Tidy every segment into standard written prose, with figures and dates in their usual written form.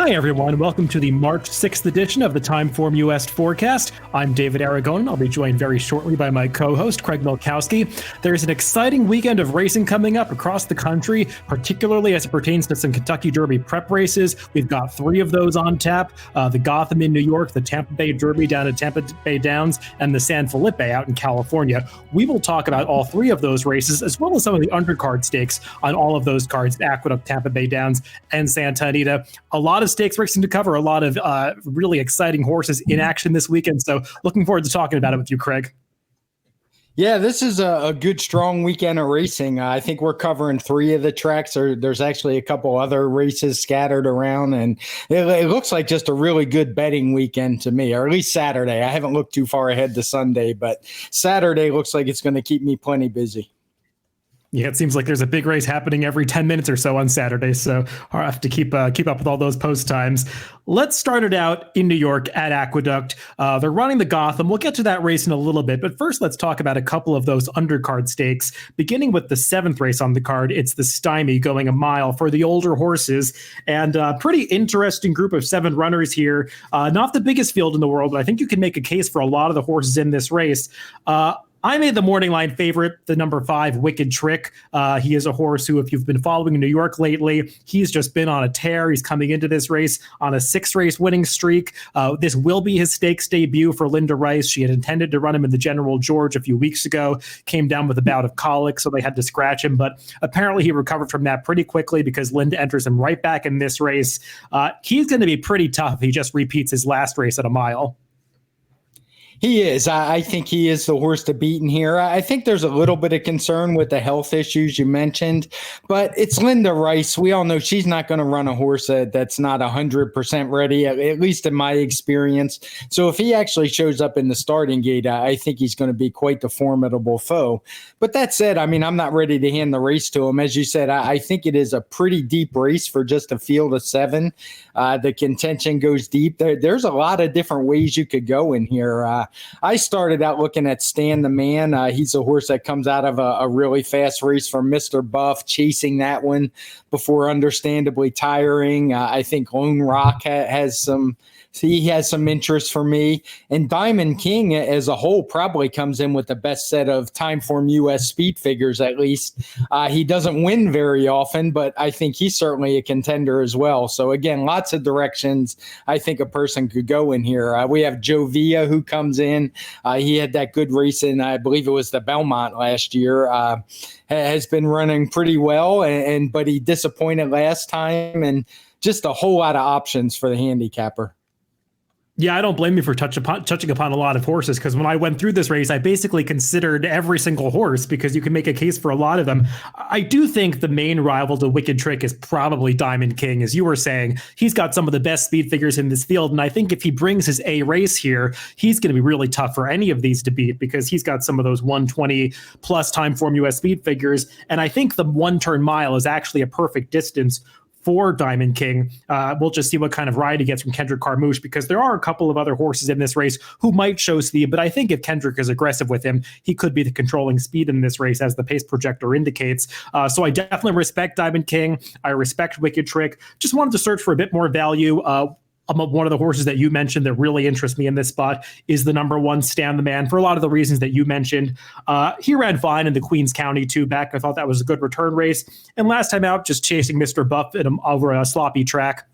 Hi, everyone. Welcome to the March 6th edition of the TimeformUS Forecast. I'm David Aragona. I'll be joined very shortly by my co-host, Craig Milkowski. There's an exciting weekend of racing coming up across the country, particularly as it pertains to some Kentucky Derby prep races. We've got 3 of those on tap, the Gotham in New York, the Tampa Bay Derby down at Tampa Bay Downs, and the San Felipe out in California. We will talk about all 3 of those races, as well as some of the undercard stakes on all of those cards, Aqueduct, Tampa Bay Downs, and Santa Anita. A lot of stakes racing to cover, a lot of really exciting horses in action this weekend. So looking forward to talking about it with you, Craig. Yeah, this is a good, strong weekend of racing. I think we're covering 3 of the tracks. There's actually a couple other races scattered around, and it looks like just a really good betting weekend to me, or at least Saturday. I haven't looked too far ahead to Sunday, but Saturday looks like it's going to keep me plenty busy. Yeah, it seems like there's a big race happening every 10 minutes or so on Saturday, so I'll have to keep up with all those post times. Let's start it out in New York at Aqueduct. They're running the Gotham. We'll get to that race in a little bit, but first let's talk about a couple of those undercard stakes. Beginning with the 7th race on the card, it's the Stymie going a mile for the older horses, and a pretty interesting group of 7 runners here. Not the biggest field in the world, but I think you can make a case for a lot of the horses in this race. I made the morning line favorite, the number 5, Wicked Trick. He is a horse who, if you've been following in New York lately, he's just been on a tear. He's coming into this race on a 6-race winning streak. This will be his stakes debut for Linda Rice. She had intended to run him in the General George a few weeks ago, came down with a bout of colic, so they had to scratch him. But apparently he recovered from that pretty quickly because Linda enters him right back in this race. He's going to be pretty tough. He just repeats his last race at a mile. He is. I think he is the horse to beat in here. I think there's a little bit of concern with the health issues you mentioned, but it's Linda Rice. We all know she's not going to run a horse that's not 100% ready, at least in my experience. So if he actually shows up in the starting gate, I think he's going to be quite the formidable foe. But that said, I mean, I'm not ready to hand the race to him. As you said, I think it is a pretty deep race for just a field of 7. The contention goes deep. There's a lot of different ways you could go in here. I started out looking at Stan the Man. He's a horse that comes out of a really fast race from Mr. Buff, chasing that one before understandably tiring. I think Lone Rock has some interest for me. And Diamond King as a whole probably comes in with the best set of TimeformUS speed figures, at least. He doesn't win very often, but I think he's certainly a contender as well. So again, lots of directions I think a person could go in here. We have Jovia who comes in. He had that good race in, I believe it was the Belmont last year. Has been running pretty well, but he disappointed last time, and just a whole lot of options for the handicapper. Yeah, I don't blame you for touching upon a lot of horses, because when I went through this race, I basically considered every single horse because you can make a case for a lot of them. I do think the main rival to Wicked Trick is probably Diamond King. As you were saying, he's got some of the best speed figures in this field, and I think if he brings his A race here, he's going to be really tough for any of these to beat because he's got some of those 120 plus TimeformUS speed figures, and I think the 1-turn mile is actually a perfect distance for Diamond King. We'll just see what kind of ride he gets from Kendrick Carmouche, because there are a couple of other horses in this race who might show speed, but I think if Kendrick is aggressive with him, he could be the controlling speed in this race, as the pace projector indicates. So I definitely respect Diamond King. I respect Wicked Trick. Just wanted to search for a bit more value. One of the horses that you mentioned that really interests me in this spot is the number 1, Stan the Man, for a lot of the reasons that you mentioned. He ran fine in the Queens County 2-back. I thought that was a good return race. And last time out, just chasing Mr. Buff over a sloppy track.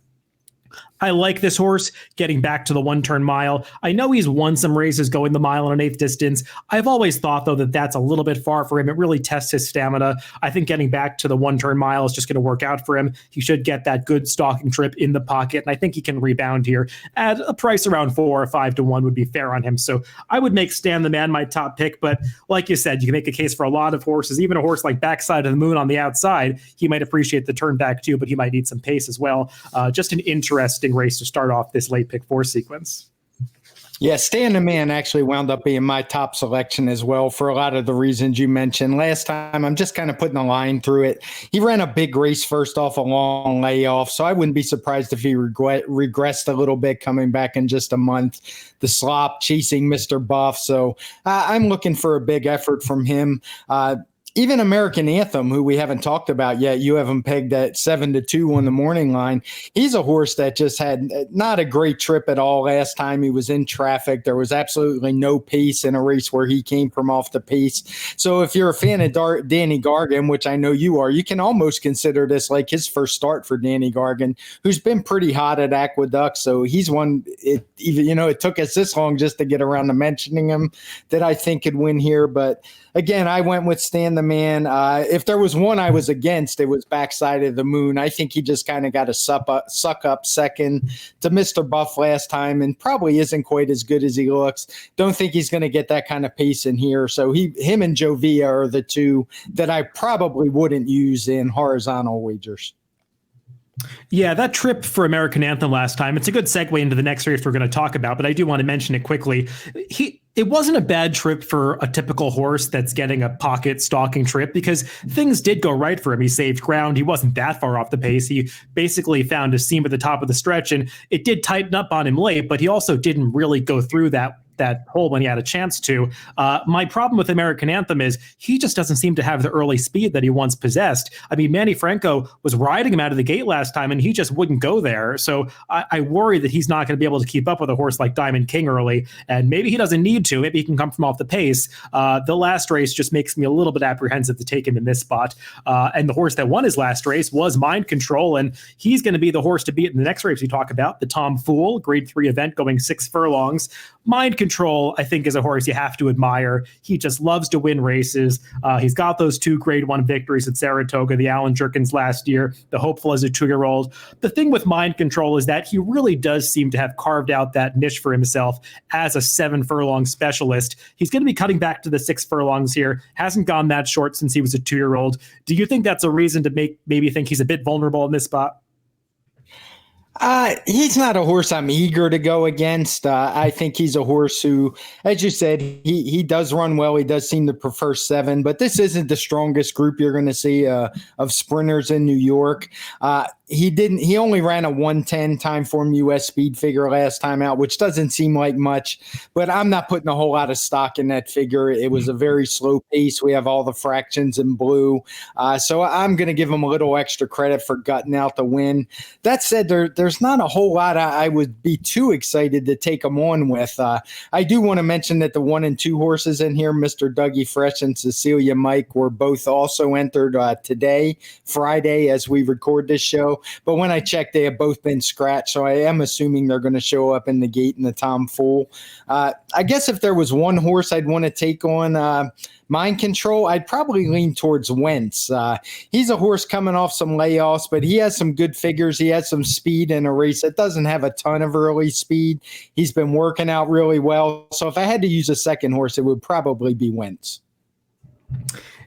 I like this horse getting back to the 1-turn mile. I know he's won some races going the mile and an 1/8 distance. I've always thought, though, that that's a little bit far for him. It really tests his stamina. I think getting back to the 1-turn mile is just going to work out for him. He should get that good stalking trip in the pocket, and I think he can rebound here. At a price around 4 or 5 to 1 would be fair on him. So I would make Stan the Man my top pick, but like you said, you can make a case for a lot of horses. Even a horse like Backside of the Moon on the outside, he might appreciate the turn back too, but he might need some pace as well. Just an interesting race to start off this late pick 4 sequence. Yeah, Stan the Man actually wound up being my top selection as well for a lot of the reasons you mentioned. Last time, I'm just kind of putting a line through it. He ran a big race first off a long layoff, so I wouldn't be surprised if he regressed a little bit coming back in just a month. The slop chasing Mr. Buff, so I'm looking for a big effort from him. even American Anthem, who we haven't talked about yet, you have him pegged at 7-2 on the morning line. He's a horse that just had not a great trip at all last time. He was in traffic. There was absolutely no pace in a race where he came from off the pace. So if you're a fan of Danny Gargan, which I know you are, you can almost consider this like his first start for Danny Gargan, who's been pretty hot at Aqueduct. So he's one, it took us this long just to get around to mentioning him, that I think could win here. But again, I went with Stan the Man. If there was one I was against, it was Backside of the Moon. I think he just kind of got a suck up second to Mr. Buff last time and probably isn't quite as good as he looks. Don't think he's going to get that kind of pace in here. So him and Jovia are the two that I probably wouldn't use in horizontal wagers. Yeah, that trip for American Anthem last time, it's a good segue into the next race we're going to talk about, but I do want to mention it quickly. It wasn't a bad trip for a typical horse that's getting a pocket stalking trip, because things did go right for him. He saved ground. He wasn't that far off the pace. He basically found a seam at the top of the stretch, and it did tighten up on him late, but he also didn't really go through that hole when he had a chance to. My problem with American Anthem is he just doesn't seem to have the early speed that he once possessed. I mean, Manny Franco was riding him out of the gate last time, and he just wouldn't go there. So I worry that he's not going to be able to keep up with a horse like Diamond King early, and maybe he doesn't need to. Maybe he can come from off the pace. The last race just makes me a little bit apprehensive to take him in this spot. And the horse that won his last race was Mind Control, and he's going to be the horse to beat in the next race we talk about, the Tom Fool, Grade 3 event going 6 furlongs. Mind Control, I think, is a horse you have to admire. He just loves to win races. He's got those 2 Grade 1 victories at Saratoga, the Alan Jerkins last year, the Hopeful as a 2-year-old. The thing with Mind Control is that he really does seem to have carved out that niche for himself as a 7 furlong specialist. He's going to be cutting back to the 6 furlongs here. Hasn't gone that short since he was a 2-year-old. Do you think that's a reason to maybe think he's a bit vulnerable in this spot? He's not a horse I'm eager to go against. I think he's a horse who, as you said, he does run well. He does seem to prefer 7, but this isn't the strongest group you're going to see of sprinters in New York. He only ran a 110 TimeformUS speed figure last time out, which doesn't seem like much, but I'm not putting a whole lot of stock in that figure. It was a very slow pace. We have all the fractions in blue. So I'm going to give him a little extra credit for gutting out the win. That said, there's not a whole lot I would be too excited to take him on with. I do want to mention that the 1 and 2 horses in here, Mr. Dougie Fresh and Cecilia Mike, were both also entered today, Friday, as we record this show. But when I checked, they have both been scratched, so I am assuming they're going to show up in the gate in the Tom Fool. I guess if there was one horse I'd want to take on Mind Control, I'd probably lean towards Wentz. He's a horse coming off some layoffs, but he has some good figures. He has some speed in a race that doesn't have a ton of early speed. He's been working out really well. So if I had to use a second horse, it would probably be Wentz.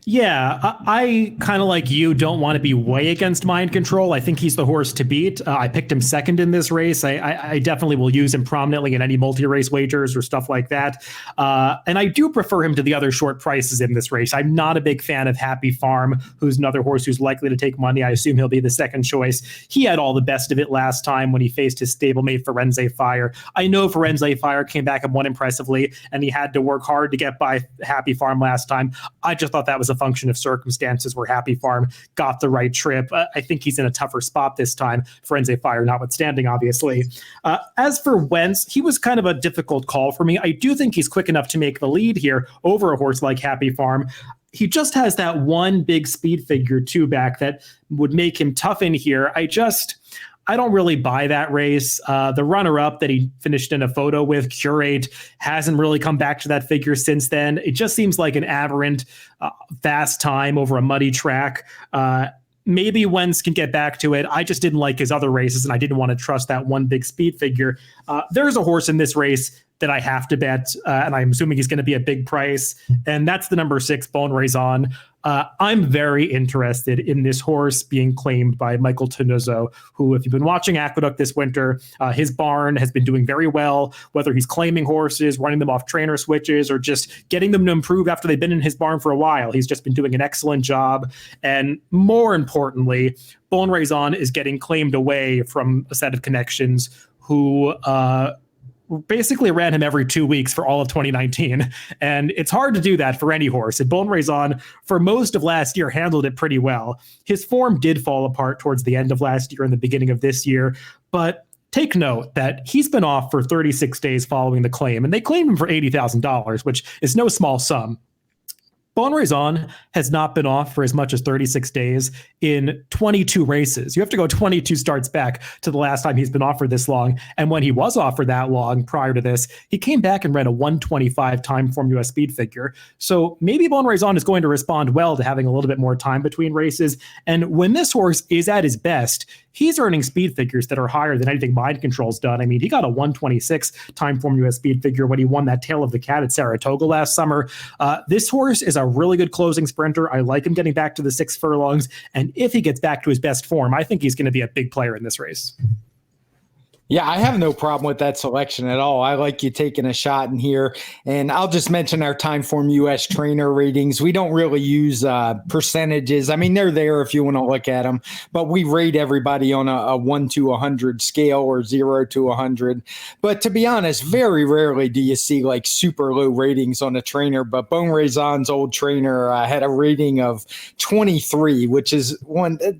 Yeah, I kind of like you don't want to be way against Mind Control. I think he's the horse to beat. I picked him second in this race. I definitely will use him prominently in any multi-race wagers or stuff like that. And I do prefer him to the other short prices in this race. I'm not a big fan of Happy Farm, who's another horse who's likely to take money. I assume he'll be the second choice. He had all the best of it last time when he faced his stablemate Firenze Fire. I know Firenze Fire came back and won impressively, and he had to work hard to get by Happy Farm last time. I just thought that was a function of circumstances where Happy Farm got the right trip. I think he's in a tougher spot this time, Firenze Fire notwithstanding, obviously. As for Wentz, he was kind of a difficult call for me. I do think he's quick enough to make the lead here over a horse like Happy Farm. He just has that one big speed figure too back that would make him tough in here. I don't really buy that race. The runner-up that he finished in a photo with, Curate, hasn't really come back to that figure since then. It just seems like an aberrant, fast time over a muddy track. Maybe Wentz can get back to it. I just didn't like his other races, and I didn't want to trust that one big speed figure. There's a horse in this race that I have to bet, and I'm assuming he's going to be a big price, and that's the number 6, Bone Raison. I'm very interested in this horse being claimed by Michael Tenuzzo, who, if you've been watching Aqueduct this winter, his barn has been doing very well, whether he's claiming horses, running them off trainer switches, or just getting them to improve after they've been in his barn for a while. He's just been doing an excellent job. And more importantly, Bone Raison is getting claimed away from a set of connections who basically ran him every 2 weeks for all of 2019. And it's hard to do that for any horse. And Bon Raison, for most of last year, handled it pretty well. His form did fall apart towards the end of last year and the beginning of this year. But take note that he's been off for 36 days following the claim, and they claimed him for $80,000, which is no small sum. Bon Raison has not been off for as much as 36 days in 22 races. You have to go 22 starts back to the last time he's been off for this long. And when he was off for that long prior to this, he came back and ran a 125 TimeformUS speed figure. So maybe Bon Raison is going to respond well to having a little bit more time between races. And when this horse is at his best, he's earning speed figures that are higher than anything Mind Control's done. I mean, he got a 126 TimeformUS speed figure when he won that Tail of the Cat at Saratoga last summer. This horse is a really good closing sprinter. I like him getting back to the 6 furlongs. And if he gets back to his best form, I think he's going to be a big player in this race. Yeah, I have no problem with that selection at all. I like you taking a shot in here. And I'll just mention our TimeformUS trainer ratings. We don't really use percentages. I mean, they're there if you want to look at them, but we rate everybody on a 1 to 100 scale or 0 to 100. But to be honest, very rarely do you see like super low ratings on a trainer. But Bon Raison's old trainer had a rating of 23, which is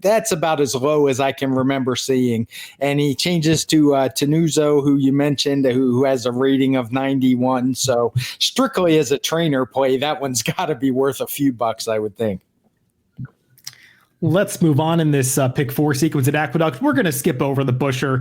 that's about as low as I can remember seeing. And he changes to Tenuzo, who you mentioned, who has a rating of 91. So strictly as a trainer play, that one's got to be worth a few bucks, I would think. Let's move on in this pick 4 sequence at Aqueduct. We're going to skip over the Busher.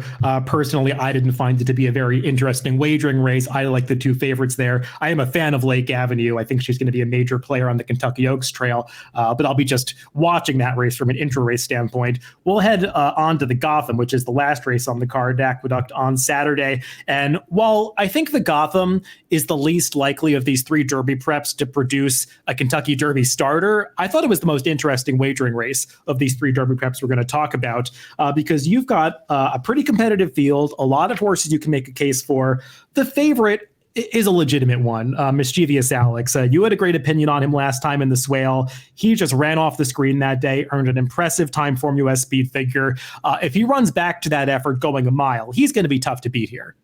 Personally, I didn't find it to be a very interesting wagering race. I like the 2 favorites there. I am a fan of Lake Avenue. I think she's going to be a major player on the Kentucky Oaks Trail, but I'll be just watching that race from an intra-race standpoint. We'll head on to the Gotham, which is the last race on the card, Aqueduct, on Saturday. And while I think the Gotham is the least likely of these 3 Derby preps to produce a Kentucky Derby starter, I thought it was the most interesting wagering race of these 3 Derby preps we're going to talk about, because you've got a pretty competitive field, a lot of horses you can make a case for. The favorite is a legitimate one, Mischievous Alex. You had a great opinion on him last time in the Swale. He just ran off the screen that day, earned an impressive TimeformUS speed figure. If he runs back to that effort going a mile, he's going to be tough to beat here.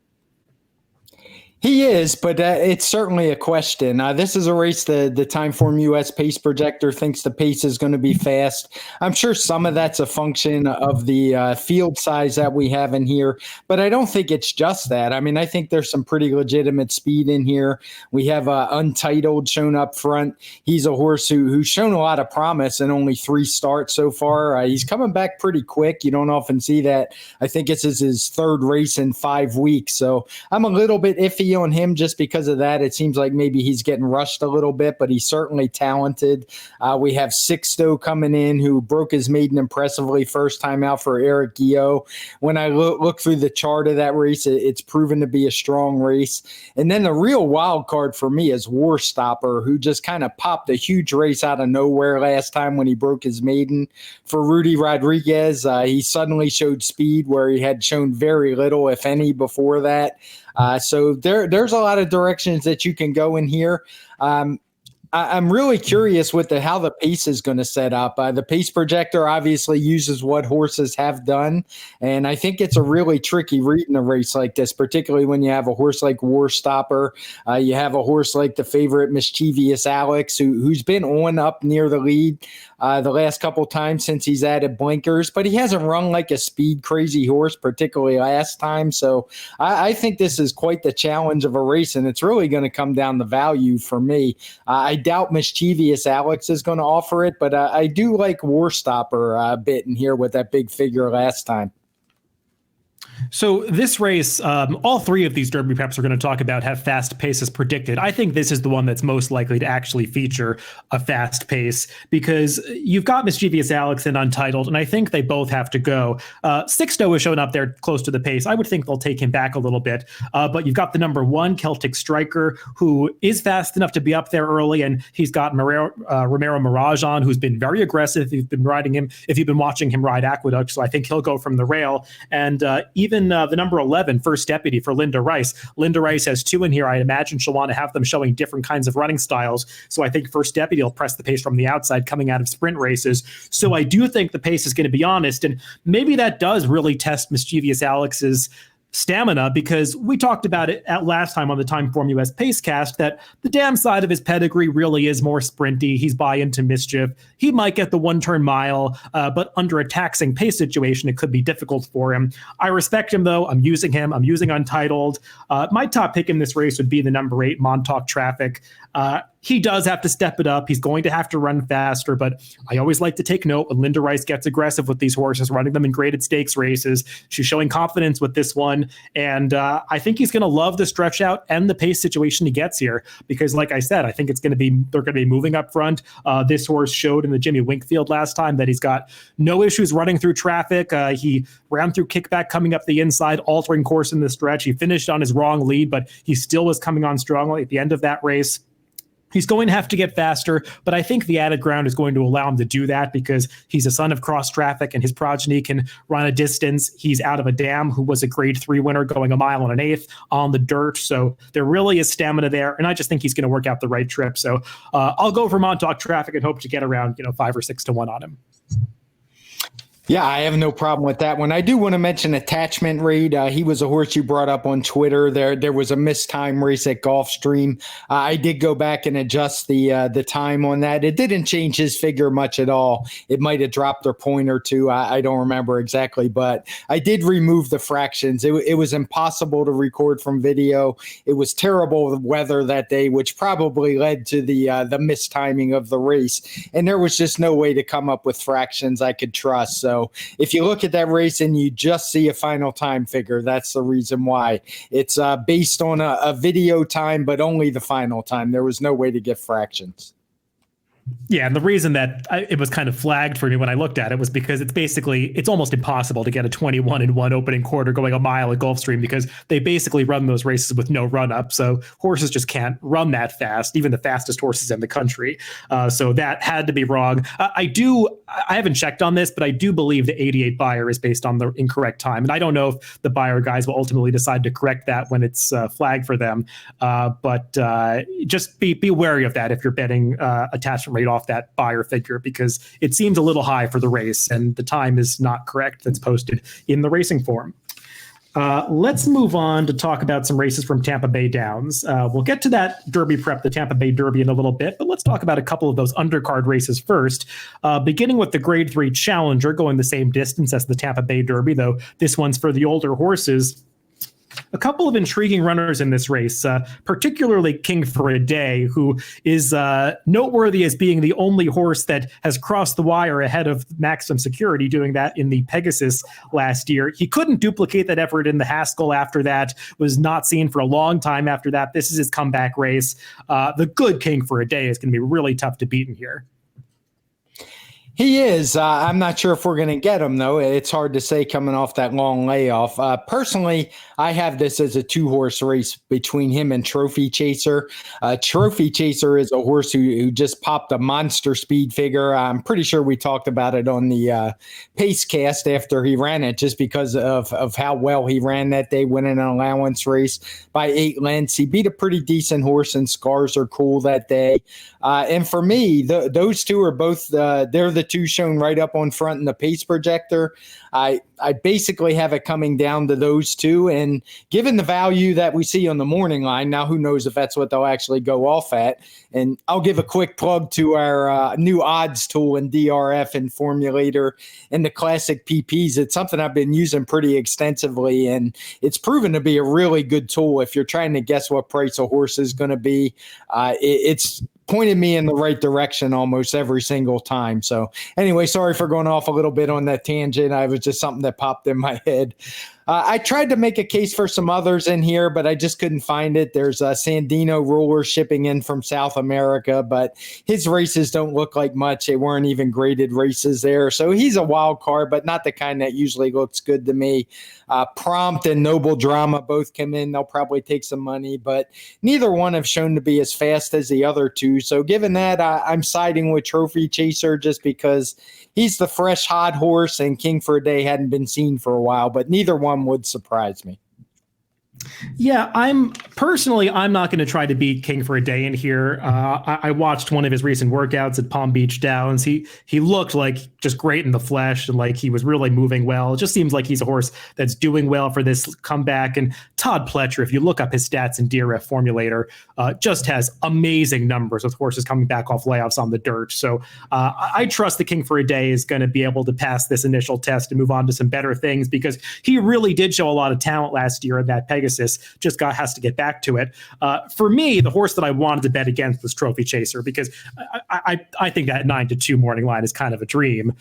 He is, but it's certainly a question. This is a race the TimeformUS pace projector thinks the pace is going to be fast. I'm sure some of that's a function of the field size that we have in here, but I don't think it's just that. I mean, I think there's some pretty legitimate speed in here. We have Untitled shown up front. He's a horse who's shown a lot of promise in only 3 starts so far. He's coming back pretty quick. You don't often see that. I think this is his 3rd race in 5 weeks, so I'm a little bit iffy on him just because of that. It seems like maybe he's getting rushed a little bit, but he's certainly talented. We have Sixto coming in, who broke his maiden impressively first time out for Eric Guillot. When I look through the chart of that race, it's proven to be a strong race. And then the real wild card for me is War Stopper, who just kind of popped a huge race out of nowhere last time when he broke his maiden for Rudy Rodriguez. He suddenly showed speed where he had shown very little, if any, before that. So there's a lot of directions that you can go in here. I'm really curious with how the pace is going to set up. The pace projector obviously uses what horses have done, and I think it's a really tricky read in a race like this, particularly when you have a horse like War Stopper. You have a horse like the favorite Mischievous Alex, who's been on up near the lead the last couple times since he's added blinkers, but he hasn't run like a speed crazy horse, particularly last time. So I think this is quite the challenge of a race, and it's really going to come down to value for me. I doubt Mischievous Alex is going to offer it, but I do like War Stopper a bit in here with that big figure last time. So this race, all 3 of these Derby preps we're going to talk about have fast paces predicted. I think this is the one that's most likely to actually feature a fast pace because you've got Mischievous Alex and Untitled, and I think they both have to go. Sixto is showing up there close to the pace. I would think they'll take him back a little bit, but you've got the number 1 Celtic Striker, who is fast enough to be up there early, and he's got Romero Mirage on, who's been very aggressive. If you've been watching him ride Aqueduct, so I think he'll go from the rail. And even the number 11, First Deputy for Linda Rice. Linda Rice has 2 in here. I imagine she'll want to have them showing different kinds of running styles. So I think First Deputy will press the pace from the outside coming out of sprint races. So I do think the pace is going to be honest. And maybe that does really test Mischievous Alex's stamina, because we talked about it at last time on the TimeformUS Pacecast that the damn side of his pedigree really is more sprinty. He's buy into mischief. He might get the one-turn mile, but under a taxing pace situation, it could be difficult for him. I respect him, though. I'm using him. I'm using Untitled. My top pick in this race would be the number 8, Montauk Traffic. He does have to step it up. He's going to have to run faster, but I always like to take note when Linda Rice gets aggressive with these horses, running them in graded stakes races. She's showing confidence with this one, and I think he's going to love the stretch out and the pace situation he gets here because, like I said, I think they're going to be moving up front. This horse showed in the Jimmy Winkfield last time that he's got no issues running through traffic. He ran through kickback coming up the inside, altering course in the stretch. He finished on his wrong lead, but he still was coming on strongly at the end of that race. He's going to have to get faster, but I think the added ground is going to allow him to do that because he's a son of cross traffic and his progeny can run a distance. He's out of a dam who was a grade 3 winner going 1 mile and 1/8 on the dirt. So there really is stamina there. And I just think he's going to work out the right trip. So I'll go for Montauk Traffic and hope to get around 5 or 6 to 1 on him. Yeah, I have no problem with that one. I do want to mention Attachment Raid. He was a horse you brought up on Twitter. There was a missed time race at Gulfstream. I did go back and adjust the time on that. It didn't change his figure much at all. It might have dropped a point or two. I don't remember exactly, but I did remove the fractions. It was impossible to record from video. It was terrible weather that day, which probably led to the mistiming of the race. And there was just no way to come up with fractions I could trust. So if you look at that race and you just see a final time figure, that's the reason why. It's based on a video time, but only the final time. There was no way to get fractions. Yeah, and the reason that it was kind of flagged for me when I looked at it was because it's almost impossible to get a 21-1 opening quarter going 1 mile at Gulfstream because they basically run those races with no run up. So horses just can't run that fast, even the fastest horses in the country. So that had to be wrong. I haven't checked on this, but I do believe the 88 buyer is based on the incorrect time. And I don't know if the buyer guys will ultimately decide to correct that when it's flagged for them. But just be wary of that if you're betting attachment rate off that buyer figure because it seems a little high for the race and the time is not correct that's posted in the racing form. Let's move on to talk about some races from Tampa Bay Downs. We'll get to that Derby prep, the Tampa Bay Derby, in a little bit, but let's talk about a couple of those undercard races first, beginning with the Grade 3 Challenger going the same distance as the Tampa Bay Derby, though this one's for the older horses. A couple of intriguing runners in this race, particularly King for a Day, who is noteworthy as being the only horse that has crossed the wire ahead of Maximum Security, doing that in the Pegasus last year. He couldn't duplicate that effort in the Haskell after that, was not seen for a long time after that. This is his comeback race. The good King for a Day is going to be really tough to beat in here. He is. I'm not sure if we're going to get him, though. It's hard to say coming off that long layoff. Personally, I have this as a 2-horse race between him and Trophy Chaser. Trophy Chaser is a horse who just popped a monster speed figure. I'm pretty sure we talked about it on the Pacecast after he ran it, just because of how well he ran that day, winning an allowance race by 8 lengths. He beat a pretty decent horse, and Scars Are Cool that day. And for me, those two are both they're the two shown right up on front in the pace projector. I basically have it coming down to those two, and given the value that we see on the morning line, now who knows if that's what they'll actually go off at. And I'll give a quick plug to our new odds tool in DRF and Formulator and the classic PPs. It's something I've been using pretty extensively, and it's proven to be a really good tool if you're trying to guess what price a horse is going to be. It's pointed me in the right direction almost every single time. So anyway, sorry for going off a little bit on that tangent. I was just something that popped in my head. I tried to make a case for some others in here, but I just couldn't find it. There's a Sandino Ruler shipping in from South America, but his races don't look like much. They weren't even graded races there. So he's a wild card, but not the kind that usually looks good to me. Prompt and Noble Drama both come in. They'll probably take some money, but neither one have shown to be as fast as the other two. So given that, I'm siding with Trophy Chaser just because he's the fresh, hot horse, and King for a Day hadn't been seen for a while, but neither one would surprise me. Yeah, I'm not going to try to beat King for a Day in here. I watched one of his recent workouts at Palm Beach Downs. He looked like just great in the flesh and like he was really moving well. It just seems like he's a horse that's doing well for this comeback. And Todd Pletcher, if you look up his stats in DRF Formulator, just has amazing numbers with horses coming back off layoffs on the dirt. So I trust the King for a Day is going to be able to pass this initial test and move on to some better things because he really did show a lot of talent last year in that Pegasus. Just has to get back to it. For me, the horse that I wanted to bet against was Trophy Chaser because I think that 9-2 morning line is kind of a dream.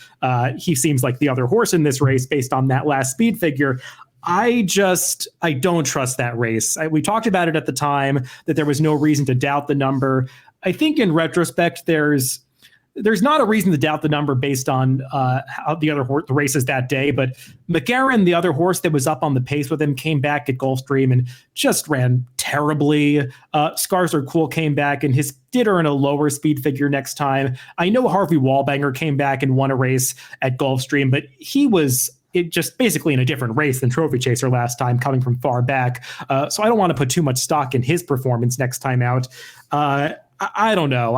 He seems like the other horse in this race based on that last speed figure. I don't trust that race. We talked about it at the time that there was no reason to doubt the number. I think in retrospect, there's not a reason to doubt the number based on how the races that day, but McGarren, the other horse that was up on the pace with him, came back at Gulfstream and just ran terribly. Scars Are Cool came back and did earn a lower speed figure next time. I know Harvey Wallbanger came back and won a race at Gulfstream, but he was just basically in a different race than Trophy Chaser last time, coming from far back. So I don't want to put too much stock in his performance next time out. I don't know.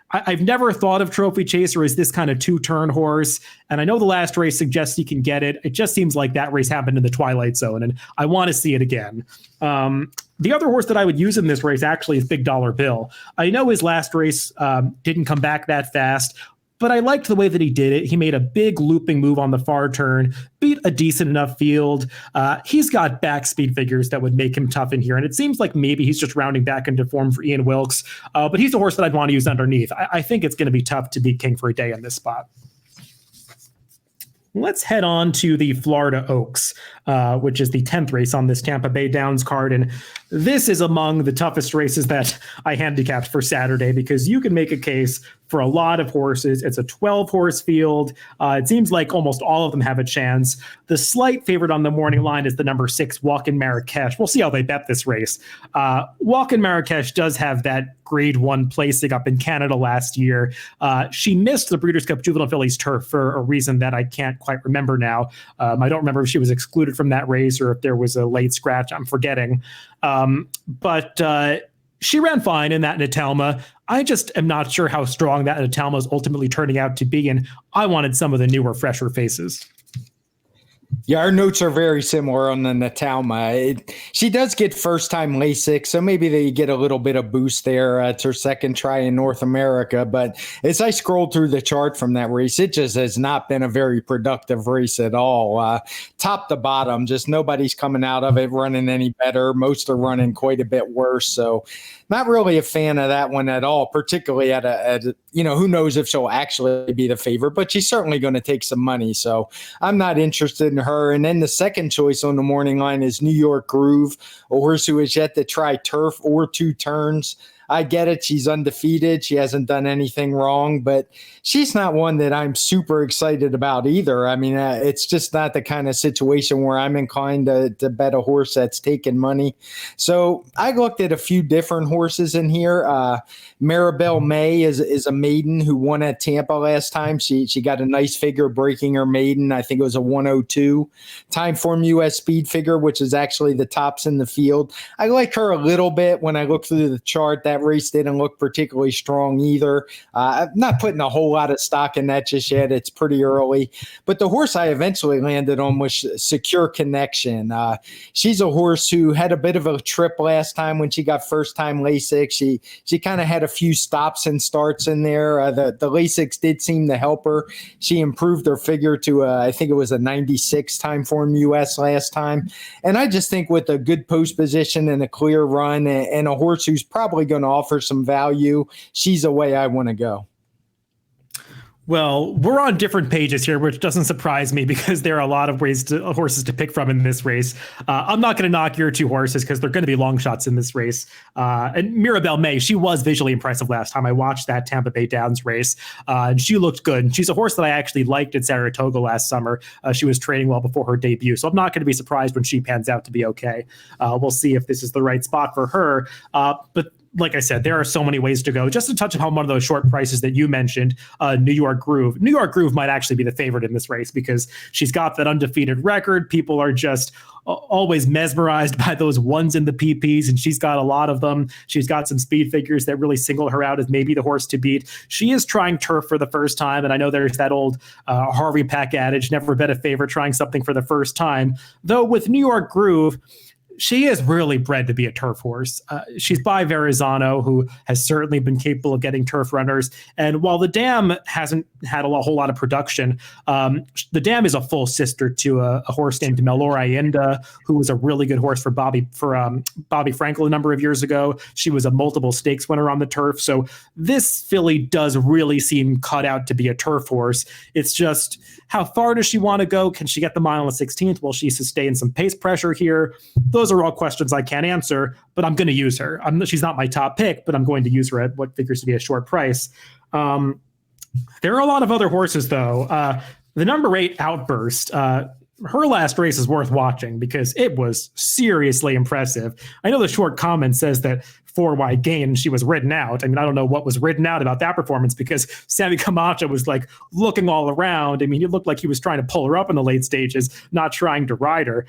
I've never thought of Trophy Chaser as this kind of two-turn horse, and I know the last race suggests he can get it. It just seems like that race happened in the Twilight Zone, and I want to see it again. The other horse that I would use in this race actually is Big Dollar Bill. I know his last race didn't come back that fast, but I liked the way that he did it. He made a big looping move on the far turn, beat a decent enough field. He's got back speed figures that would make him tough in here. And it seems like maybe he's just rounding back into form for Ian Wilkes. But he's a horse that I'd want to use underneath. I think it's going to be tough to beat King for a Day in this spot. Let's head on to the Florida Oaks, which is the 10th race on this Tampa Bay Downs card. And this is among the toughest races that I handicapped for Saturday because you can make a case for a lot of horses. It's a 12-horse field. It seems like almost all of them have a chance. The slight favorite on the morning line is the number 6, Walkin' Marrakesh. We'll see how they bet this race. Walkin' Marrakesh does have that grade 1 placing up in Canada last year. She missed the Breeders' Cup Juvenile Fillies Turf for a reason that I can't quite remember now. I don't remember if she was excluded from that race or if there was a late scratch. I'm forgetting. But she ran fine in that Natelma. I just am not sure how strong that Natelma is ultimately turning out to be, and I wanted some of the newer, fresher faces. Yeah, our notes are very similar on the Natalma. She does get first-time LASIK, so maybe they get a little bit of boost there. It's her second try in North America. But as I scrolled through the chart from that race, it just has not been a very productive race at all. Top to bottom, just nobody's coming out of it running any better. Most are running quite a bit worse. So not really a fan of that one at all, particularly at a who knows if she'll actually be the favorite, but she's certainly going to take some money. So I'm not interested in her. And then the second choice on the morning line is New York Groove, a horse who has yet to try turf or 2 turns. I get it. She's undefeated. She hasn't done anything wrong, but she's not one that I'm super excited about either. I mean, it's just not the kind of situation where I'm inclined to bet a horse that's taking money. So I looked at a few different horses in here. Maribel May is a maiden who won at Tampa last time. She got a nice figure breaking her maiden. I think it was a 102. TimeformUS Speed figure, which is actually the tops in the field. I like her a little bit when I look through the chart. That race didn't look particularly strong either. I'm not putting a whole lot of stock in that just yet. It's pretty early. But the horse I eventually landed on was Secure Connection. She's a horse who had a bit of a trip last time when she got first-time LASIK. She kind of had a few stops and starts in there. The LASIKs did seem to help her. She improved her figure to, I think it was a 96 TimeformUS last time. And I just think with a good post position and a clear run and a horse who's probably going to offer some value, she's a way I want to go. Well, we're on different pages here, which doesn't surprise me because there are a lot of horses to pick from in this race. I'm not going to knock your 2 horses because they're going to be long shots in this race. And Mirabelle May, she was visually impressive last time. I watched that Tampa Bay Downs race, and she looked good. And she's a horse that I actually liked at Saratoga last summer. She was training well before her debut, so I'm not going to be surprised when she pans out to be okay. We'll see if this is the right spot for her. But like I said, there are so many ways to go. Just to touch upon one of those short prices that you mentioned, New York Groove. New York Groove might actually be the favorite in this race because she's got that undefeated record. People are just always mesmerized by those ones in the PPs, and she's got a lot of them. She's got some speed figures that really single her out as maybe the horse to beat. She is trying turf for the first time, and I know there's that old Harvey Peck adage, never bet a favorite trying something for the first time. Though with New York Groove, she is really bred to be a turf horse. She's by Verrazano, who has certainly been capable of getting turf runners. And while the Dam hasn't had a whole lot of production, the Dam is a full sister to a horse named Melora Ayenda, who was a really good horse for Bobby Frankel a number of years ago. She was a multiple stakes winner on the turf. So this filly does really seem cut out to be a turf horse. It's just, how far does she want to go? Can she get the mile on the 16th? Will she sustain some pace pressure here? Those are all questions I can't answer, but I'm going to use her. She's not my top pick, but I'm going to use her at what figures to be a short price. There are a lot of other horses, though. The number 8 Outburst, her last race is worth watching because it was seriously impressive. I know the short comment says that 4-wide gain and she was ridden out. I mean, I don't know what was ridden out about that performance because Sammy Camacho was like looking all around. I mean, he looked like he was trying to pull her up in the late stages, not trying to ride her.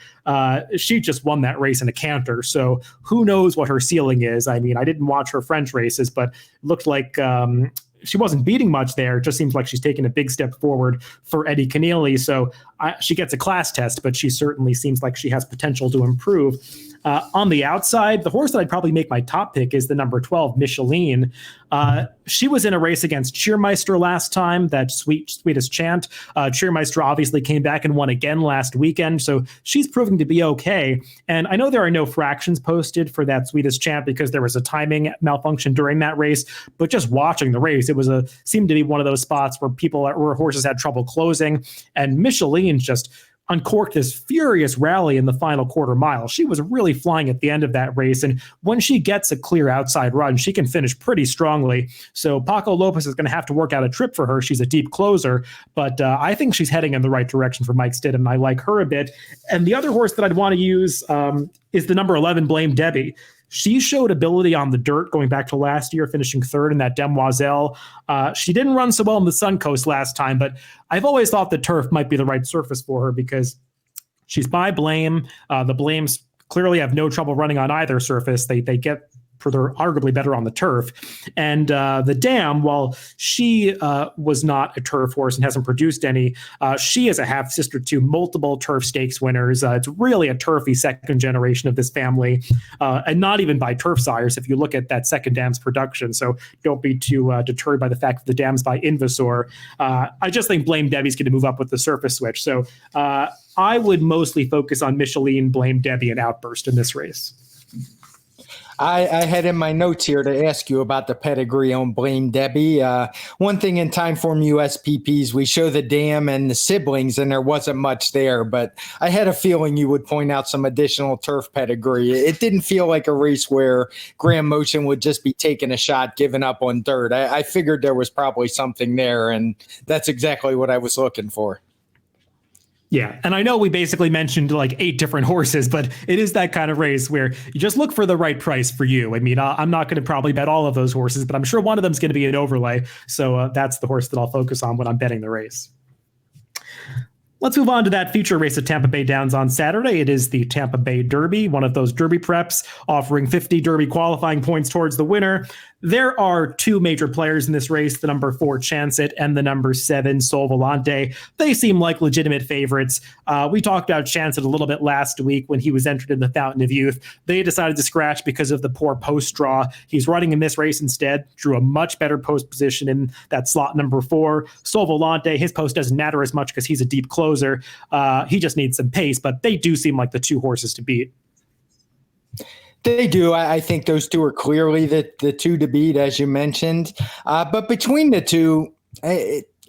She just won that race in a canter. So who knows what her ceiling is? I mean, I didn't watch her French races, but it looked like she wasn't beating much there. It just seems like she's taking a big step forward for Eddie Keneally. So she gets a class test, but she certainly seems like she has potential to improve. On the outside, the horse that I'd probably make my top pick is the number 12, Micheline. She was in a race against Cheermeister last time, that sweetest chant. Cheermeister obviously came back and won again last weekend, so she's proving to be okay. And I know there are no fractions posted for that sweetest chant because there was a timing malfunction during that race, but just watching the race, it seemed to be one of those spots where horses had trouble closing, and Micheline just uncorked this furious rally in the final quarter mile. She was really flying at the end of that race, and when she gets a clear outside run, she can finish pretty strongly. So Paco Lopez is going to have to work out a trip for her. She's a deep closer, but I think she's heading in the right direction for Mike Stidham. I like her a bit. And the other horse that I'd want to use is the number 11, Blame Debbie. She showed ability on the dirt going back to last year, finishing third in that Demoiselle. She didn't run so well in the Suncoast last time, but I've always thought the turf might be the right surface for her because she's by Blame. The Blames clearly have no trouble running on either surface. They get they're arguably better on the turf. And the Dam, while she was not a turf horse and hasn't produced any, she is a half sister to multiple turf stakes winners. It's really a turfy second generation of this family, and not even by turf sires if you look at that second Dam's production. So don't be too deterred by the fact that the Dam's by Invasor. I just think Blame Debbie's going to move up with the surface switch. So I would mostly focus on Micheline, Blame Debbie, and Outburst in this race. I had in my notes here to ask you about the pedigree on Blame Debbie. One thing in TimeformUS PPs, we show the Dam and the siblings, and there wasn't much there, but I had a feeling you would point out some additional turf pedigree. It didn't feel like a race where Graham Motion would just be taking a shot, giving up on dirt. I figured there was probably something there, and that's exactly what I was looking for. Yeah, and I know we basically mentioned like 8 different horses, but it is that kind of race where you just look for the right price for you. I mean, I'm not going to probably bet all of those horses, but I'm sure one of them is going to be an overlay. So that's the horse that I'll focus on when I'm betting the race. Let's move on to that feature race at Tampa Bay Downs on Saturday. It is the Tampa Bay Derby, one of those Derby preps offering 50 Derby qualifying points towards the winner. There are 2 major players in this race, the number 4 Chance It and the number 7 Sol Volante. They seem like legitimate favorites. We talked about Chance It a little bit last week when he was entered in the Fountain of Youth. They decided to scratch because of the poor post draw. He's running in this race instead, drew a much better post position in that slot number 4. Sol Volante, his post doesn't matter as much because he's a deep closer. He just needs some pace, but they do seem like the 2 horses to beat. They do. I think those 2 are clearly the 2 to beat, as you mentioned. But between the 2,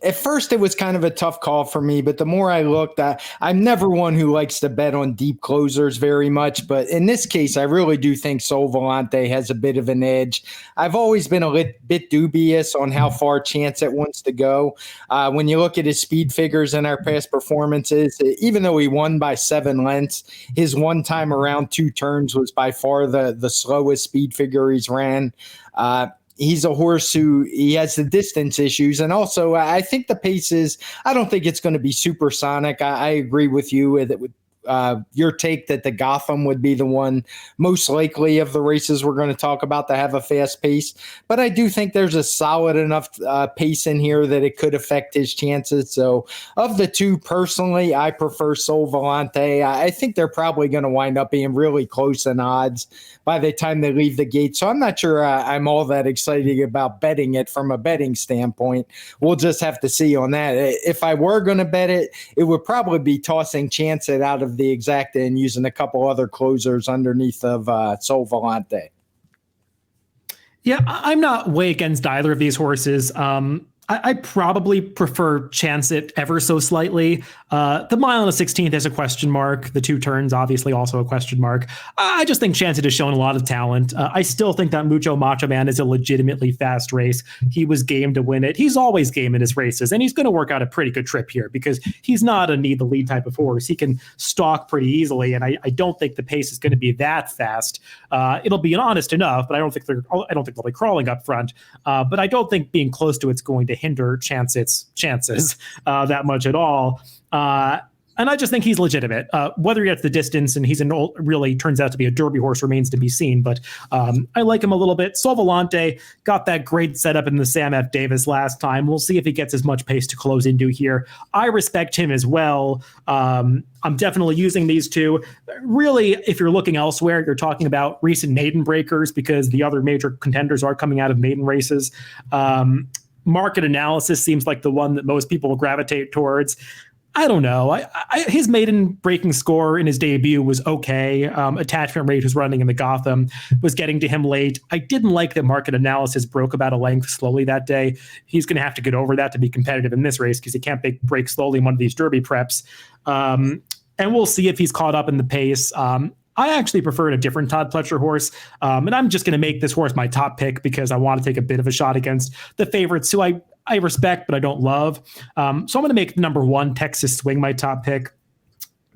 at first it was kind of a tough call for me, but the more I looked, I'm never one who likes to bet on deep closers very much. But in this case, I really do think Sol Volante has a bit of an edge. I've always been a bit dubious on how far Chance It wants to go. When you look at his speed figures in our past performances, even though he won by 7 lengths, his one time around 2 turns was by far the slowest speed figure he's ran. He's a horse who he has the distance issues. And also, I think the pace I don't think it's going to be supersonic. I agree with you with your take that the Gotham would be the one most likely of the races we're going to talk about to have a fast pace. But I do think there's a solid enough pace in here that it could affect his chances. So of the two, personally, I prefer Sol Volante. I think they're probably going to wind up being really close in odds by the time they leave the gate. So I'm not sure I'm all that excited about betting it from a betting standpoint. We'll just have to see on that. If I were going to bet it, it would probably be tossing Chance It out of the exacta and using a couple other closers underneath of Sol Volante. Yeah, I'm not way against either of these horses. I probably prefer Chance It ever so slightly. The mile and the 16th is a question mark. The 2 turns, obviously, also a question mark. I just think Chance It has shown a lot of talent. I still think that Mucho Macho Man is a legitimately fast race. He was game to win it. He's always game in his races, and he's going to work out a pretty good trip here because he's not a need the lead type of horse. He can stalk pretty easily, and I don't think the pace is going to be that fast. It'll be honest enough, but I don't think they'll be crawling up front. But I don't think being close to it's going to hinder Chance It's chances that much at all. And I just think he's legitimate. Whether he gets the distance and really turns out to be a Derby horse remains to be seen. But I like him a little bit. Sol Volante got that great setup in the Sam F. Davis last time. We'll see if he gets as much pace to close into here. I respect him as well. I'm definitely using these two. Really, if you're looking elsewhere, you're talking about recent maiden breakers because the other major contenders are coming out of maiden races. Market Analysis seems like the one that most people will gravitate towards. I don't know. His maiden breaking score in his debut was okay. Attachment rate was running in the Gotham, was getting to him late. I didn't like that Market Analysis broke about a length slowly that day. He's going to have to get over that to be competitive in this race because he can't break slowly in one of these Derby preps. And we'll see if he's caught up in the pace. I actually preferred a different Todd Pletcher horse, and I'm just going to make this horse my top pick because I want to take a bit of a shot against the favorites who I respect, but I don't love. So I'm going to make number 1 Texas Swing my top pick.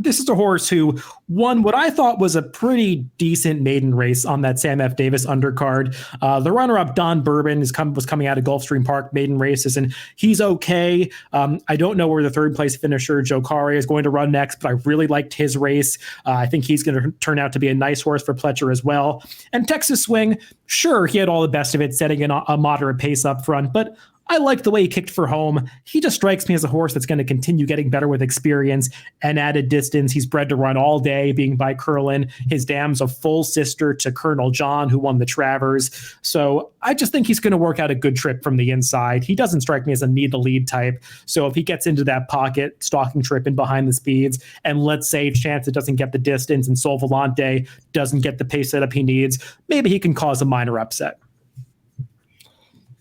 This is a horse who won what I thought was a pretty decent maiden race on that Sam F. Davis undercard. The runner-up, Don Bourbon, was coming out of Gulfstream Park maiden races, and he's okay. I don't know where the 3rd place finisher, Joe Carre, is going to run next, but I really liked his race. I think he's going to turn out to be a nice horse for Pletcher as well. And Texas Swing, sure, he had all the best of it, setting in a moderate pace up front, but I like the way he kicked for home. He just strikes me as a horse that's going to continue getting better with experience and added distance. He's bred to run all day, being by Curlin. His dam's a full sister to Colonel John, who won the Travers. So I just think he's going to work out a good trip from the inside. He doesn't strike me as a need the lead type. So if he gets into that pocket, stalking trip in behind the speeds, and let's say Chance It doesn't get the distance and Sol Volante doesn't get the pace setup he needs, maybe he can cause a minor upset.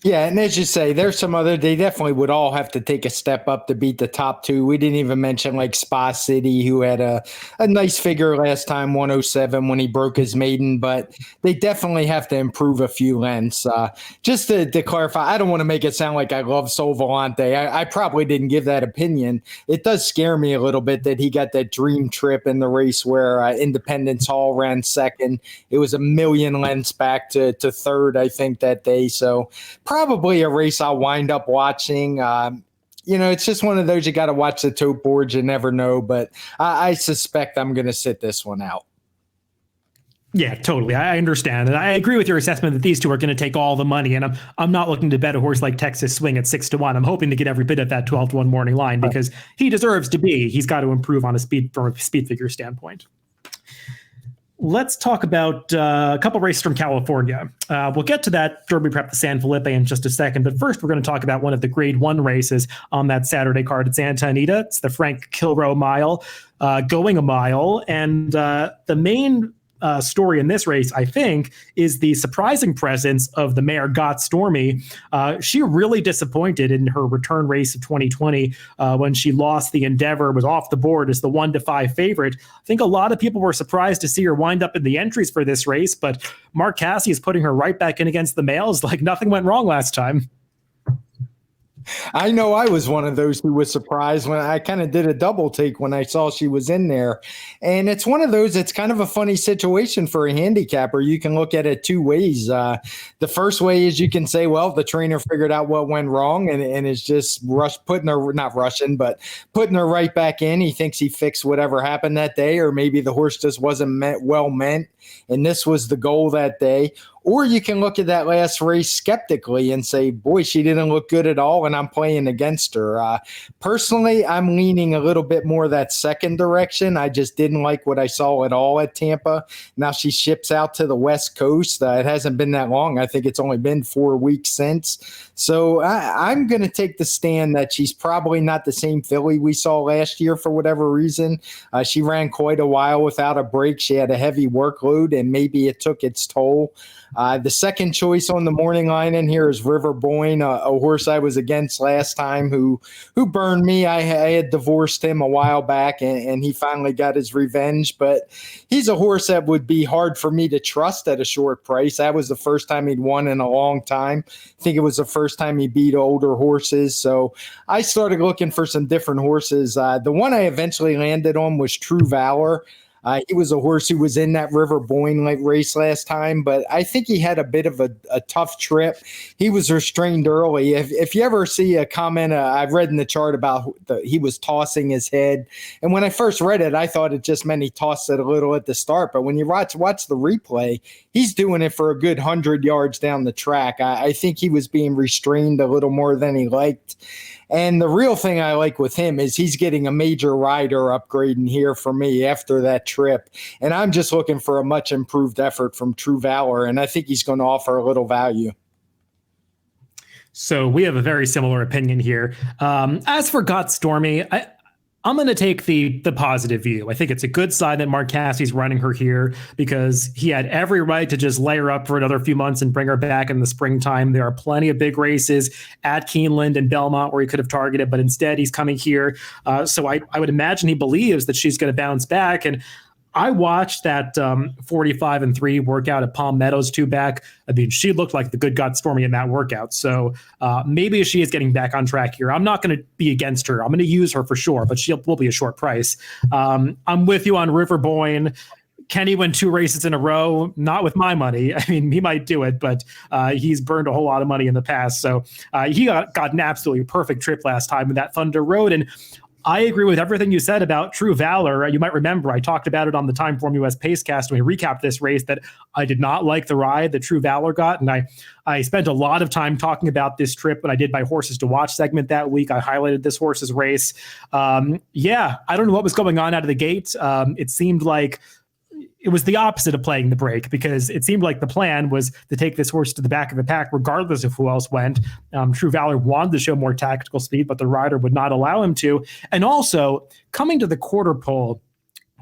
Yeah, and as you say, there's some they definitely would all have to take a step up to beat the top 2. We didn't even mention like Spa City, who had a nice figure last time, 107 when he broke his maiden, but they definitely have to improve a few lengths. Just to clarify, I don't want to make it sound like I love Sol Volante. I probably didn't give that opinion. It does scare me a little bit that he got that dream trip in the race where Independence Hall ran 2nd. It was a million lengths back to 3rd, I think, that day. So probably a race I'll wind up watching. It's just one of those you got to watch the tote boards. You never know, but I suspect I'm going to sit this one out. Yeah, totally. I understand. And I agree with your assessment that these two are going to take all the money. And I'm not looking to bet a horse like Texas Swing at 6-1. I'm hoping to get every bit of that 12-1 morning line because he deserves to be. He's got to improve on from a speed figure standpoint. Let's talk about a couple races from California. We'll get to that Derby prep, the San Felipe, in just a second. But first, we're going to talk about one of the Grade 1 races on that Saturday card at Santa Anita. It's the Frank Kilroe Mile, going a mile. And the main story in this race, I think, is the surprising presence of the mare Got Stormy. She really disappointed in her return race of 2020 when she lost the Endeavor, was off the board as the 1-5 favorite. I think a lot of people were surprised to see her wind up in the entries for this race, but Mark Casse is putting her right back in against the males like nothing went wrong last time. I know I was one of those who was surprised when I kind of did a double take when I saw she was in there. And it's one of those, it's kind of a funny situation for a handicapper. You can look at it two ways. The first way is you can say, well, the trainer figured out what went wrong and is just putting her right back in. He thinks he fixed whatever happened that day, or maybe the horse just wasn't well meant, and this was the goal that day. Or you can look at that last race skeptically and say, boy, she didn't look good at all, and I'm playing against her. Personally, I'm leaning a little bit more that second direction. I just didn't like what I saw at all at Tampa. Now she ships out to the West Coast. It hasn't been that long. I think it's only been 4 weeks since. So I'm going to take the stand that she's probably not the same filly we saw last year for whatever reason. She ran quite a while without a break. She had a heavy workload, and maybe it took its toll. The second choice on the morning line in here is River Boyne, a horse I was against last time who burned me. I had divorced him a while back, and he finally got his revenge. But he's a horse that would be hard for me to trust at a short price. That was the first time he'd won in a long time. I think it was the first time he beat older horses. So I started looking for some different horses. The one I eventually landed on was True Valor. He was a horse who was in that River Boyne race last time, but I think he had a bit of a tough trip. He was restrained early. If you ever see a comment, I've read in the chart about he was tossing his head. And when I first read it, I thought it just meant he tossed it a little at the start. But when you watch the replay, he's doing it for a good 100 yards down the track. I think he was being restrained a little more than he liked. And the real thing I like with him is he's getting a major rider upgrade in here for me after that trip. And I'm just looking for a much improved effort from True Valor, and I think he's going to offer a little value. So we have a very similar opinion here. As for Got Stormy, I'm going to take the positive view. I think it's a good sign that Mark Casse's running her here because he had every right to just lay her up for another few months and bring her back in the springtime. There are plenty of big races at Keeneland and Belmont where he could have targeted, but instead he's coming here. So I would imagine he believes that she's going to bounce back. And I watched that 45-3 workout at Palm Meadows 2 back. I mean, she looked like the good Got Stormy in that workout. So maybe she is getting back on track here. I'm not going to be against her. I'm going to use her for sure, but she will be a short price. I'm with you on River Boyne. Can he win 2 races in a row? Not with my money. I mean, he might do it, but he's burned a whole lot of money in the past. So he got an absolutely perfect trip last time in that Thunder Road. And I agree with everything you said about True Valor. You might remember I talked about it on the TimeformUS Pacecast when we recapped this race, that I did not like the ride that True Valor got. And I spent a lot of time talking about this trip when I did my Horses to Watch segment that week. I highlighted this horse's race. I don't know what was going on out of the gate. It seemed like it was the opposite of playing the break because it seemed like the plan was to take this horse to the back of the pack regardless of who else went. True Valor wanted to show more tactical speed, but the rider would not allow him to. And also, coming to the quarter pole,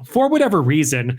for whatever reason,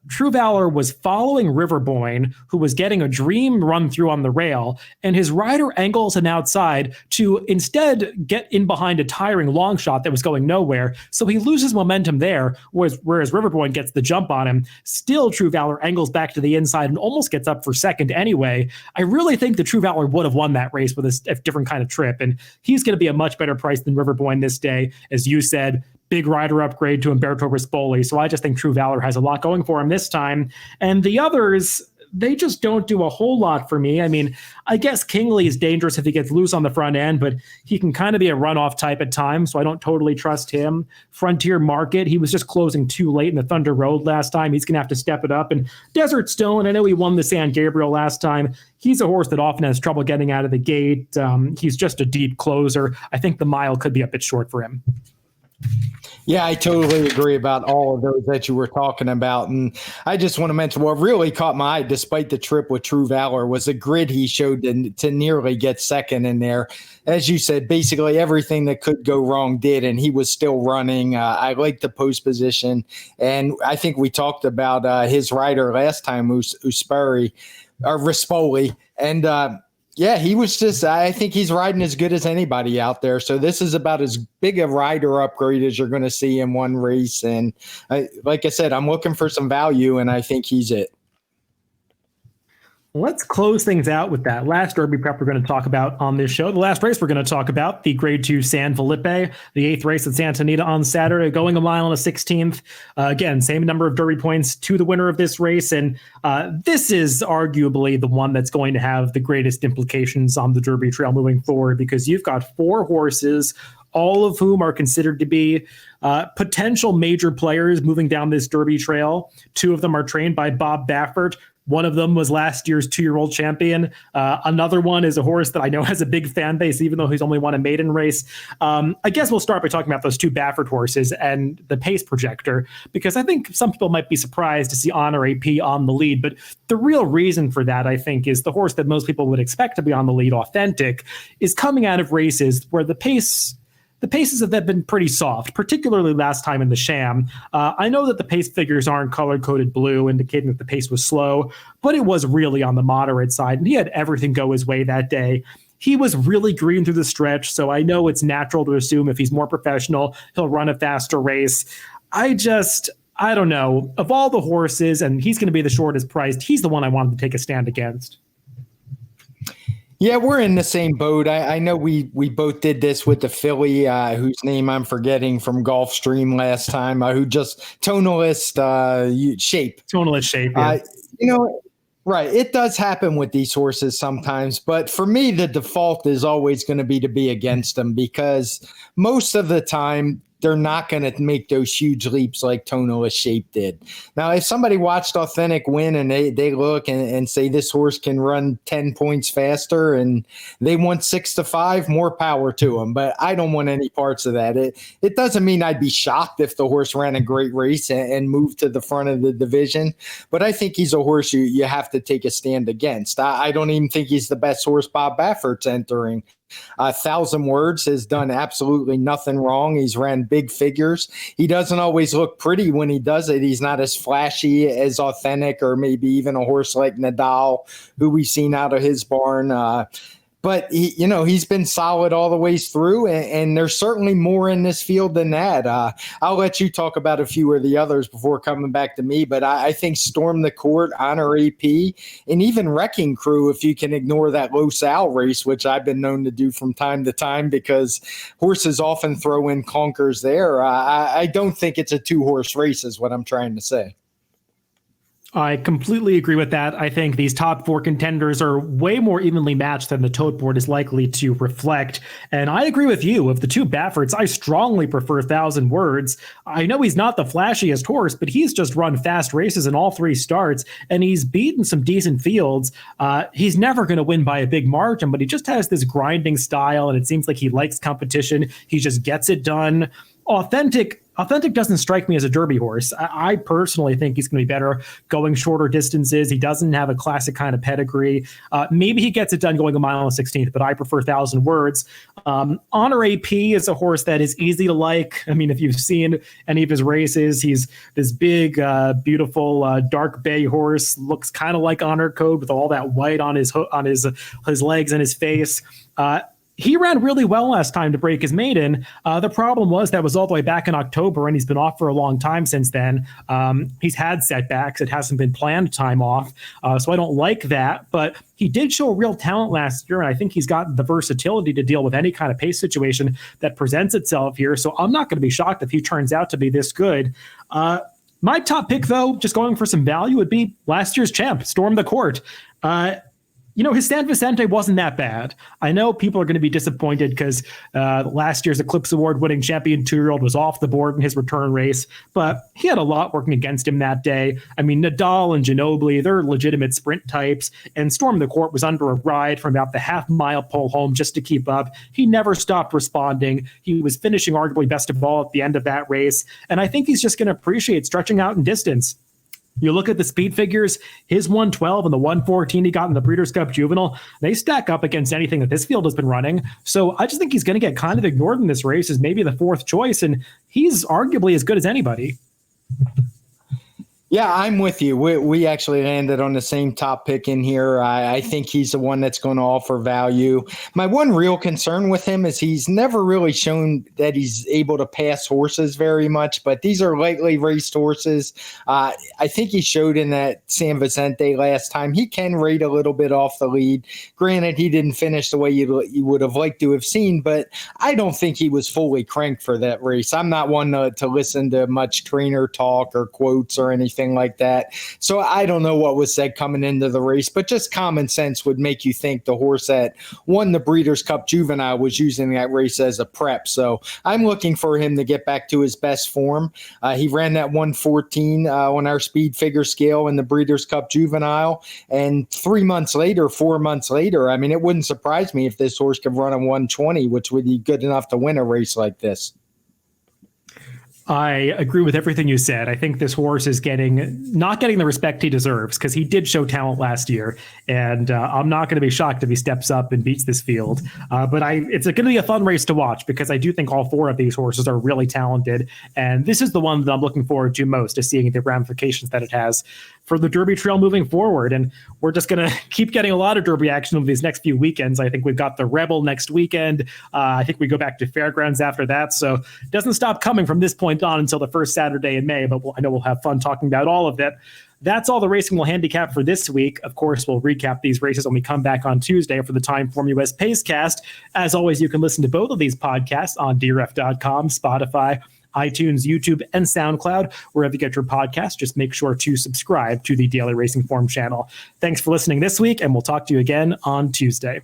True Valor was following River Boyne, who was getting a dream run through on the rail, and his rider angles an outside to instead get in behind a tiring long shot that was going nowhere. So he loses momentum there, whereas River Boyne gets the jump on him. Still, True Valor angles back to the inside and almost gets up for second anyway. I really think that True Valor would have won that race with a different kind of trip, and he's going to be a much better price than River Boyne this day. As you said, big rider upgrade to Umberto Rispoli. So I just think True Valor has a lot going for him this time. And the others, they just don't do a whole lot for me. I mean, I guess Kingley is dangerous if he gets loose on the front end, but he can kind of be a runoff type at times, so I don't totally trust him. Frontier Market, he was just closing too late in the Thunder Road last time. He's going to have to step it up. And Desert Stone, I know he won the San Gabriel last time. He's a horse that often has trouble getting out of the gate. He's just a deep closer. I think the mile could be a bit short for him. Yeah, I totally agree about all of those that you were talking about. And I just want to mention what really caught my eye, despite the trip with True Valor, was the grid he showed to nearly get second in there. As you said, basically everything that could go wrong did, and he was still running. I like the post position. And I think we talked about his rider last time, Uspari, or Rispoli. And yeah, he was just, I think he's riding as good as anybody out there. So this is about as big a rider upgrade as you're going to see in one race. And like I said, I'm looking for some value, and I think he's it. Let's close things out with that last Derby prep we're going to talk about on this show. The last race we're going to talk about, the Grade 2 San Felipe, the 8th race at Santa Anita on Saturday, going a mile and a 16th. Again, same number of Derby points to the winner of this race. And this is arguably the one that's going to have the greatest implications on the Derby trail moving forward, because you've got 4 horses, all of whom are considered to be potential major players moving down this Derby trail. 2 of them are trained by Bob Baffert. One of them was last year's 2-year-old champion. Another one is a horse that I know has a big fan base, even though he's only won a maiden race. I guess we'll start by talking about those 2 Baffert horses and the pace projector, because I think some people might be surprised to see Honor AP on the lead. But the real reason for that, I think, is the horse that most people would expect to be on the lead, Authentic, is coming out of races where the paces have been pretty soft, particularly last time in the Sham. I know that the pace figures aren't color-coded blue, indicating that the pace was slow, but it was really on the moderate side, and he had everything go his way that day. He was really green through the stretch, so I know it's natural to assume if he's more professional, he'll run a faster race. I don't know. Of all the horses, and he's going to be the shortest priced, he's the one I wanted to take a stand against. Yeah, we're in the same boat. I know we both did this with the filly, whose name I'm forgetting from Gulfstream last time, who just tonalist shape. Tonalist shape, yeah. Right. It does happen with these horses sometimes. But for me, the default is always going to be against them, because most of the time, they're not going to make those huge leaps like Tonalist Shape did. Now, if somebody watched Authentic win and they look and say this horse can run 10 points faster and they want 6-5, more power to them. But I don't want any parts of that. It doesn't mean I'd be shocked if the horse ran a great race and moved to the front of the division. But I think he's a horse you have to take a stand against. I don't even think he's the best horse Bob Baffert's entering. 1,000 Words has done absolutely nothing wrong. He's ran big figures. He doesn't always look pretty when he does it. He's not as flashy as Authentic, or maybe even a horse like Nadal, who we've seen out of his barn. But he's been solid all the ways through, and there's certainly more in this field than that. I'll let you talk about a few of the others before coming back to me, but I think Storm the Court, Honor AP, and even Wrecking Crew, if you can ignore that Los Al race, which I've been known to do from time to time because horses often throw in conkers there. I don't think it's a 2-horse race is what I'm trying to say. I completely agree with that. I think these top 4 contenders are way more evenly matched than the tote board is likely to reflect. And I agree with you. Of the 2 Bafferts, I strongly prefer 1,000 Words. I know he's not the flashiest horse, but he's just run fast races in all 3 starts, and he's beaten some decent fields. He's never going to win by a big margin, but he just has this grinding style, and it seems like he likes competition. He just gets it done. Authentic doesn't strike me as a Derby horse. I personally think he's going to be better going shorter distances. He doesn't have a classic kind of pedigree. Maybe he gets it done going a mile and 16th, but I prefer 1,000 Words. Honor AP is a horse that is easy to like. I mean, if you've seen any of his races, he's this big, beautiful, dark bay horse. Looks kind of like Honor Code with all that white on his legs and his face. He ran really well last time to break his maiden. The problem was that was all the way back in October, and he's been off for a long time since then. He's had setbacks. It hasn't been planned time off, so I don't like that. But he did show real talent last year, and I think he's got the versatility to deal with any kind of pace situation that presents itself here. So I'm not going to be shocked if he turns out to be this good. My top pick, though, just going for some value, would be last year's champ, Storm the Court. His San Vicente wasn't that bad. I know people are going to be disappointed because last year's Eclipse Award winning champion 2-year-old was off the board in his return race, but he had a lot working against him that day. I mean, Nadal and Ginobili, they're legitimate sprint types, and Storm the Court was under a ride from about the half-mile pole home just to keep up. He never stopped responding. He was finishing arguably best of all at the end of that race, and I think he's just going to appreciate stretching out in distance. You look at the speed figures, his 112 and the 114 he got in the Breeders' Cup Juvenile, they stack up against anything that this field has been running. So I just think he's going to get kind of ignored in this race as maybe the fourth choice, and he's arguably as good as anybody. Yeah, I'm with you. We actually landed on the same top pick in here. I think he's the one that's going to offer value. My one real concern with him is he's never really shown that he's able to pass horses very much, but these are lightly raced horses. I think he showed in that San Vicente last time. He can rate a little bit off the lead. Granted, he didn't finish the way you would have liked to have seen, but I don't think he was fully cranked for that race. I'm not one to listen to much trainer talk or quotes or anything like that. So I don't know what was said coming into the race, but just common sense would make you think the horse that won the Breeders' Cup Juvenile was using that race as a prep. So I'm looking for him to get back to his best form. He ran that 114 on our speed figure scale in the Breeders' Cup Juvenile. And 4 months later, I mean, it wouldn't surprise me if this horse could run a 120, which would be good enough to win a race like this. I agree with everything you said. I think this horse is not getting the respect he deserves because he did show talent last year, and I'm not going to be shocked if he steps up and beats this field. But it's going to be a fun race to watch because I do think all four of these horses are really talented, and this is the one that I'm looking forward to most, to seeing the ramifications that it has for the Derby Trail moving forward. And we're just going to keep getting a lot of Derby action over these next few weekends. I think we've got the Rebel next weekend. I think we go back to Fairgrounds after that. So it doesn't stop coming from this point on until the first Saturday in May, but I know we'll have fun talking about all of that. That's all the racing we'll handicap for this week. Of course, we'll recap these races when we come back on Tuesday for the TimeformUS Pacecast. As always, you can listen to both of these podcasts on drf.com, Spotify, iTunes, YouTube, and SoundCloud. Wherever you get your podcast, just make sure to subscribe to the Daily Racing Form channel. Thanks for listening this week, and we'll talk to you again on Tuesday.